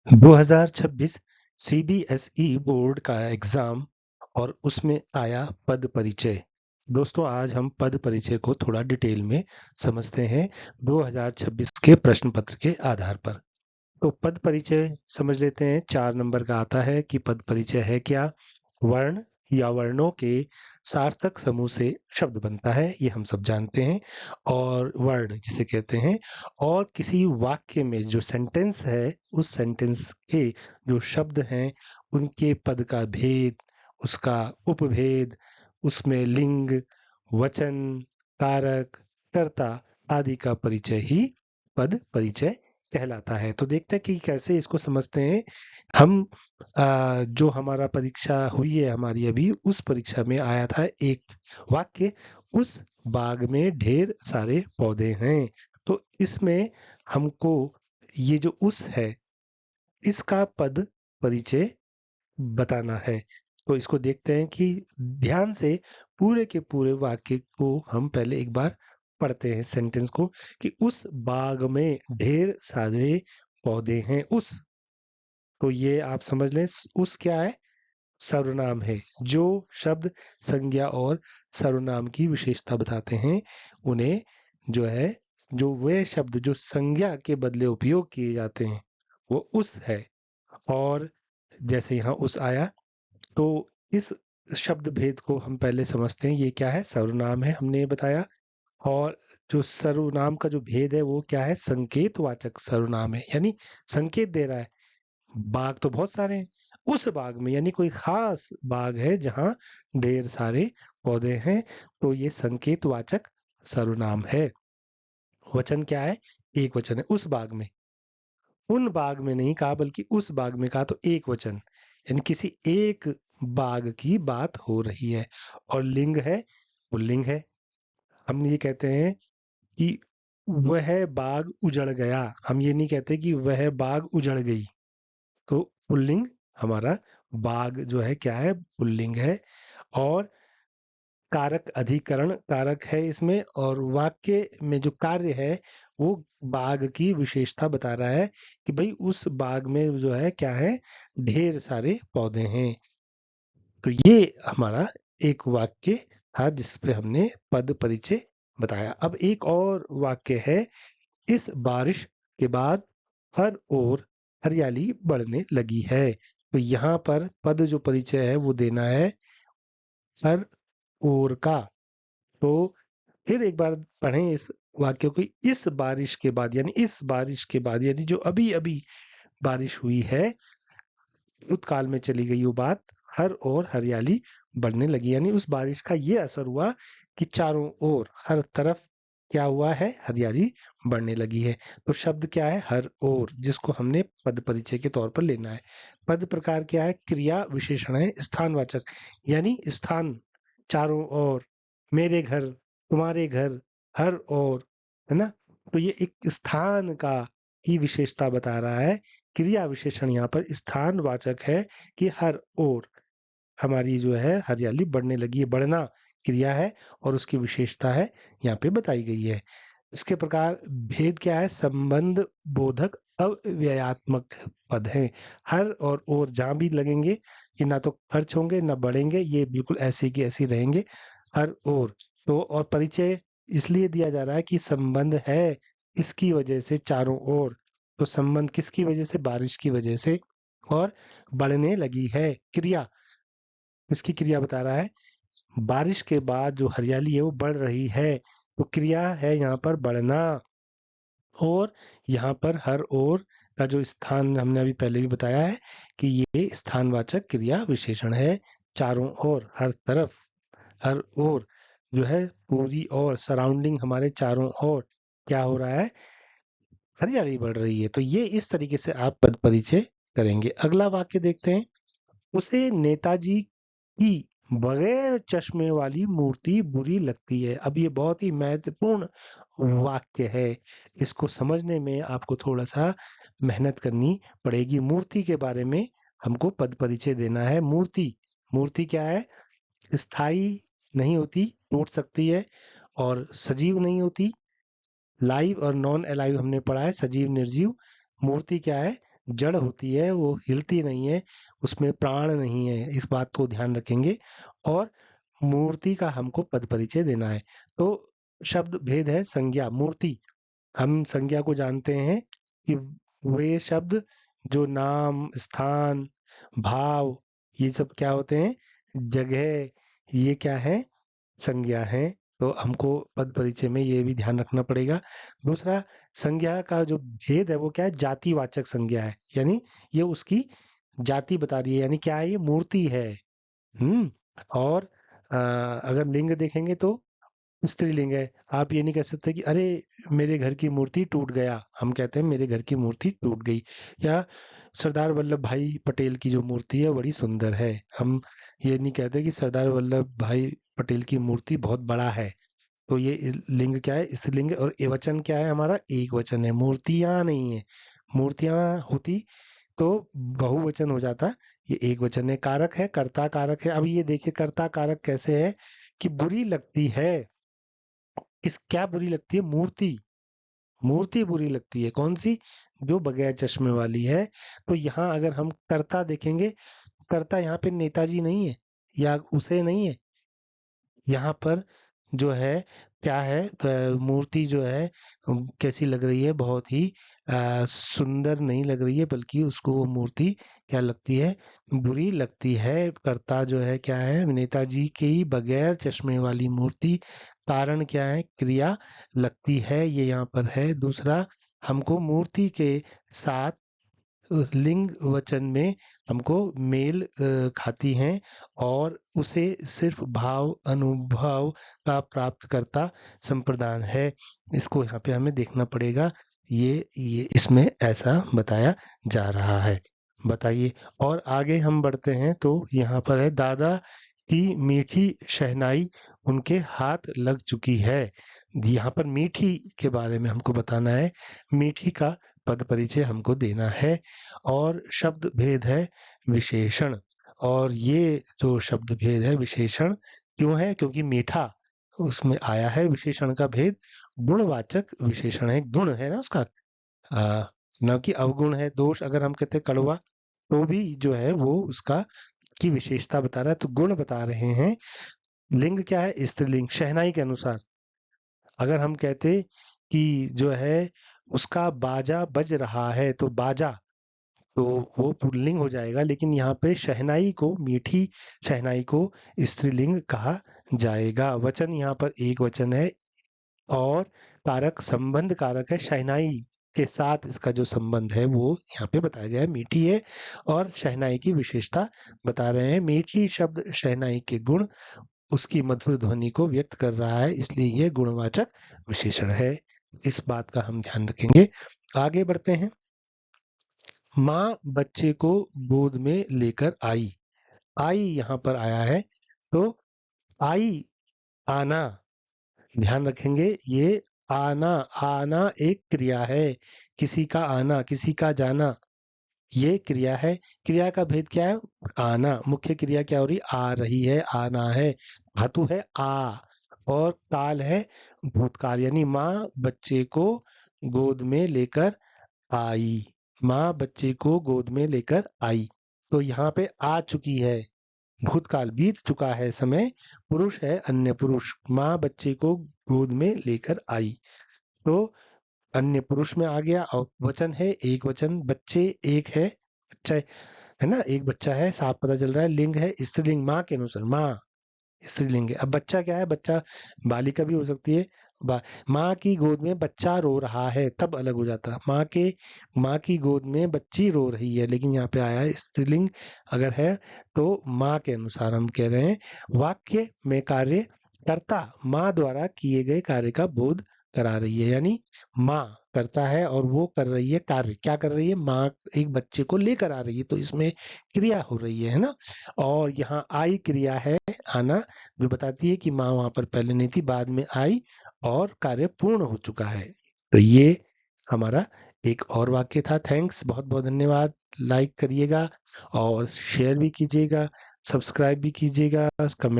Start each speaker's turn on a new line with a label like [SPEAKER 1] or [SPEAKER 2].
[SPEAKER 1] 2026 CBSE board का exam और उसमें आया पद परिचय। दोस्तों आज हम पद परिचय को थोड़ा डिटेल में समझते हैं 2026 के प्रश्न पत्र के आधार पर। तो पद परिचय समझ लेते हैं। 4 नंबर का आता है कि पद परिचय है क्या? वर्ण या वर्णों के सार्थक समूह से शब्द बनता है, ये हम सब जानते हैं। और वर्ड जिसे कहते हैं, और किसी वाक्य में जो सेंटेंस है उस सेंटेंस के जो शब्द हैं उनके पद का भेद, उसका उपभेद, उसमें लिंग, वचन, कारक, कर्ता आदि का परिचय ही पद परिचय कहलाता है। तो देखते हैं कि कैसे इसको समझते हैं हम। जो हमारा परीक्षा हुई है हमारी अभी, उस परीक्षा में आया था एक वाक्य, उस बाग में ढेर सारे पौधे हैं। तो इसमें हमको ये जो उस है इसका पद परिचय बताना है। तो इसको देखते हैं कि ध्यान से पूरे के पूरे वाक्य को हम पहले एक बार पढ़ते हैं, सेंटेंस को, कि उस बाग में ढेर सारे पौधे हैं। उस, तो ये आप समझ लें, उस क्या है? सर्वनाम है। जो शब्द संज्ञा और सर्वनाम की विशेषता बताते हैं उन्हें जो है, जो वे शब्द जो संज्ञा के बदले उपयोग किए जाते हैं वो उस है। और जैसे यहाँ उस आया, तो इस शब्द भेद को हम पहले समझते हैं। ये क्या है? सर्वनाम है, हमने ये बताया। और जो सर्वनाम का जो भेद है वो क्या है? संकेतवाचक सर्वनाम है, यानी संकेत दे रहा है। बाग तो बहुत सारे हैं, उस बाग में यानी कोई खास बाग है जहां ढेर सारे पौधे हैं, तो ये संकेतवाचक सर्वनाम है। वचन क्या है? एक वचन है। उस बाग में, उन बाग में नहीं कहा बल्कि उस बाग में कहा, तो एक वचन, यानी किसी एक बाग की बात हो रही है। और लिंग है, पुल्लिंग है। हम ये कहते हैं कि वह बाग उजड़ गया, हम ये नहीं कहते कि वह बाग उजड़ गई। तो पुल्लिंग हमारा बाग जो है क्या है? पुल्लिंग है। और कारक अधिकरण कारक है इसमें, और वाक्य में जो कार्य है वो बाग की विशेषता बता रहा है कि भाई उस बाग में जो है क्या है? ढेर सारे पौधे हैं। तो ये हमारा एक वाक्य था जिस पे हमने पद परिचय बताया। अब एक और वाक्य है, इस बारिश के बाद हर ओर हरियाली बढ़ने लगी है। तो यहाँ पर पद जो परिचय है वो देना है हर ओर का। तो फिर एक बार पढ़ें इस वाक्य को। इस बारिश के बाद, यानी इस बारिश के बाद, यानी जो अभी अभी बारिश हुई है, भूतकाल में चली गई वो बात, हर ओर हरियाली बढ़ने लगी, यानी उस बारिश का ये असर हुआ कि चारों ओर हर तरफ क्या हुआ है? हरियाली बढ़ने लगी है। तो शब्द क्या है? हर ओर, जिसको हमने पद परिचय के तौर पर लेना है। पद प्रकार क्या है? क्रिया विशेषण है, स्थानवाचक, यानी स्थान, चारों ओर, मेरे घर, तुम्हारे घर, हर ओर, है ना? तो ये एक स्थान का ही विशेषता बता रहा है। क्रिया विशेषण यहाँ पर स्थानवाचक है कि हर ओर हमारी जो है हरियाली बढ़ने लगी है। बढ़ना क्रिया है और उसकी विशेषता है यहाँ पे बताई गई है। इसके प्रकार भेद क्या है? संबंध बोधक अव्ययात्मक पद हैं। हर और ओर जहां भी लगेंगे ये ना तो खर्च होंगे ना बढ़ेंगे, ये बिल्कुल ऐसे की ऐसे रहेंगे, हर ओर। तो और परिचय इसलिए दिया जा रहा है कि संबंध है इसकी वजह से चारों ओर। तो संबंध किसकी वजह से? बारिश की वजह से। और बढ़ने लगी है, क्रिया, इसकी क्रिया बता रहा है। बारिश के बाद जो हरियाली है वो बढ़ रही है, तो क्रिया है यहाँ पर बढ़ना। और यहाँ पर हर ओर का जो स्थान हमने अभी पहले भी बताया है कि ये स्थानवाचक क्रिया विशेषण है। चारों ओर, हर तरफ, हर ओर जो है पूरी ओर, सराउंडिंग, हमारे चारों ओर क्या हो रहा है? हरियाली बढ़ रही है। तो ये इस तरीके से आप पद परिचय करेंगे। अगला वाक्य देखते हैं। उसे नेताजी की बगैर चश्मे वाली मूर्ति बुरी लगती है। अब ये बहुत ही महत्वपूर्ण वाक्य है, इसको समझने में आपको थोड़ा सा मेहनत करनी पड़ेगी। मूर्ति के बारे में हमको पद परिचय देना है। मूर्ति, मूर्ति क्या है? स्थायी नहीं होती, टूट सकती है, और सजीव नहीं होती। लाइव और नॉन अलाइव हमने पढ़ा है, सजीव निर्जीव। मूर्ति क्या है? जड़ होती है, वो हिलती नहीं है, उसमें प्राण नहीं है, इस बात को ध्यान रखेंगे। और मूर्ति का हमको पद परिचय देना है। तो शब्द भेद है संज्ञा मूर्ति। हम संज्ञा को जानते हैं कि वे शब्द जो नाम, स्थान, भाव, ये सब क्या होते हैं? जगह, ये क्या है? संज्ञा है। तो हमको पद परिचय में ये भी ध्यान रखना पड़ेगा। दूसरा, संज्ञा का जो भेद है वो क्या है? जातिवाचक संज्ञा है, यानी ये उसकी जाति बता रही है, यानी क्या है? ये मूर्ति है। हम्म। और अगर लिंग देखेंगे तो स्त्रीलिंग है। आप ये नहीं कह सकते कि अरे मेरे घर की मूर्ति टूट गया, हम कहते हैं मेरे घर की मूर्ति टूट गई। या सरदार वल्लभ भाई पटेल की जो मूर्ति है बड़ी सुंदर है, हम ये नहीं कहते कि सरदार वल्लभ भाई पटेल की मूर्ति बहुत बड़ा है। तो ये लिंग क्या है? स्त्रीलिंग है। और एवचन क्या है? हमारा एक वचन है, मूर्तियां नहीं है। मूर्तियां होती तो बहुवचन हो जाता, ये एक वचन है। कारक है, कर्ता कारक है। अब ये देखिए कर्ता कारक कैसे है कि बुरी लगती है। इस क्या बुरी लगती है? मूर्ति। मूर्ति बुरी लगती है, कौन सी? जो बगैर चश्मे वाली है। तो यहाँ अगर हम कर्ता देखेंगे, कर्ता यहाँ पे नेताजी नहीं है या उसे नहीं है। यहाँ पर जो है क्या है? मूर्ति जो है कैसी लग रही है? बहुत ही सुंदर नहीं लग रही है, बल्कि उसको वो मूर्ति क्या लगती है? बुरी लगती है। कर्ता जो है क्या है? नेताजी की बगैर चश्मे वाली मूर्ति। कारण क्या है? क्रिया लगती है, ये यहाँ पर है। दूसरा, हमको मूर्ति के साथ उस लिंग वचन में हमको मेल खाती हैं, और उसे सिर्फ भाव अनुभव का प्राप्तकर्ता संप्रदान है। इसको यहाँ पे हमें देखना पड़ेगा। ये इसमें ऐसा बताया जा रहा है। बताइए। और आगे हम बढ़ते हैं तो यहाँ पर है दादा की मीठी शहनाई उनके हाथ लग चुकी है। यहाँ पर मीठी के बारे में हमको बताना है। मीठी का पद परिचय हमको देना है। और शब्द भेद है विशेषण। और ये जो शब्द भेद है विशेषण क्यों है? क्योंकि मीठा उसमें आया है। विशेषण का भेद गुणवाचक विशेषण है, गुण है ना उसका, न कि अवगुण है। दोष अगर हम कहते हैं कड़वा, तो भी जो है वो उसका की विशेषता बता रहा है, तो गुण बता रहे हैं। लिंग क्या है? स्त्रीलिंग। शहनाई के अनुसार अगर हम कहते कि जो है उसका बाजा बज रहा है, तो बाजा, तो वो पुल्लिंग हो जाएगा। लेकिन यहाँ पे शहनाई को, मीठी शहनाई को स्त्रीलिंग कहा जाएगा। वचन यहाँ पर एक वचन है। और कारक संबंध कारक है, शहनाई के साथ इसका जो संबंध है वो यहाँ पे बताया गया है, मीठी है। और शहनाई की विशेषता बता रहे हैं। मीठी शब्द शहनाई के गुण, उसकी मधुर ध्वनि को व्यक्त कर रहा है, इसलिए ये गुणवाचक विशेषण है। इस बात का हम ध्यान रखेंगे। आगे बढ़ते हैं। माँ बच्चे को गोद में लेकर आई। आई यहाँ पर आया है। तो आई, आना, ध्यान रखेंगे। ये आना, आना एक क्रिया है। किसी का आना, किसी का जाना, ये क्रिया है। क्रिया का भेद क्या है? आना। मुख्य क्रिया क्या हो रही? आ रही है, आना है। धातु है आ। और काल है भूतकाल, यानी माँ बच्चे को गोद में लेकर आई। माँ बच्चे को गोद में लेकर आई। तो यहाँ पे आ चुकी है, भूतकाल, बीत चुका है समय। पुरुष है अन्य पुरुष। माँ बच्चे को गोद में लेकर आई, तो अन्य पुरुष में आ गया। और वचन है एक वचन। बच्चे एक है, बच्चा है ना, एक बच्चा है, साफ पता चल रहा है। लिंग है स्त्रीलिंग, माँ के अनुसार माँ स्त्रीलिंग है। अब बच्चा क्या है? बच्चा बालिका भी हो सकती है। माँ की गोद में बच्चा रो रहा है, तब अलग हो जाता। माँ की गोद में बच्ची रो रही है, लेकिन यहाँ पे आया है स्त्रीलिंग अगर है तो माँ के अनुसार हम कह रहे हैं। वाक्य में कार्य कर्ता माँ द्वारा किए गए कार्य का बोध करा रही है, यानी माँ करता है और वो कर रही है कार्य। क्या कर रही है? माँ एक बच्चे को लेकर आ रही है, तो इसमें क्रिया हो रही है ना। और यहाँ आई क्रिया है, आना, जो बताती है कि माँ वहां पर पहले नहीं थी, बाद में आई और कार्य पूर्ण हो चुका है। तो ये हमारा एक और वाक्य था। थैंक्स, बहुत बहुत धन्यवाद। लाइक करिएगा और शेयर भी कीजिएगा, सब्सक्राइब भी कीजिएगा, कमेंट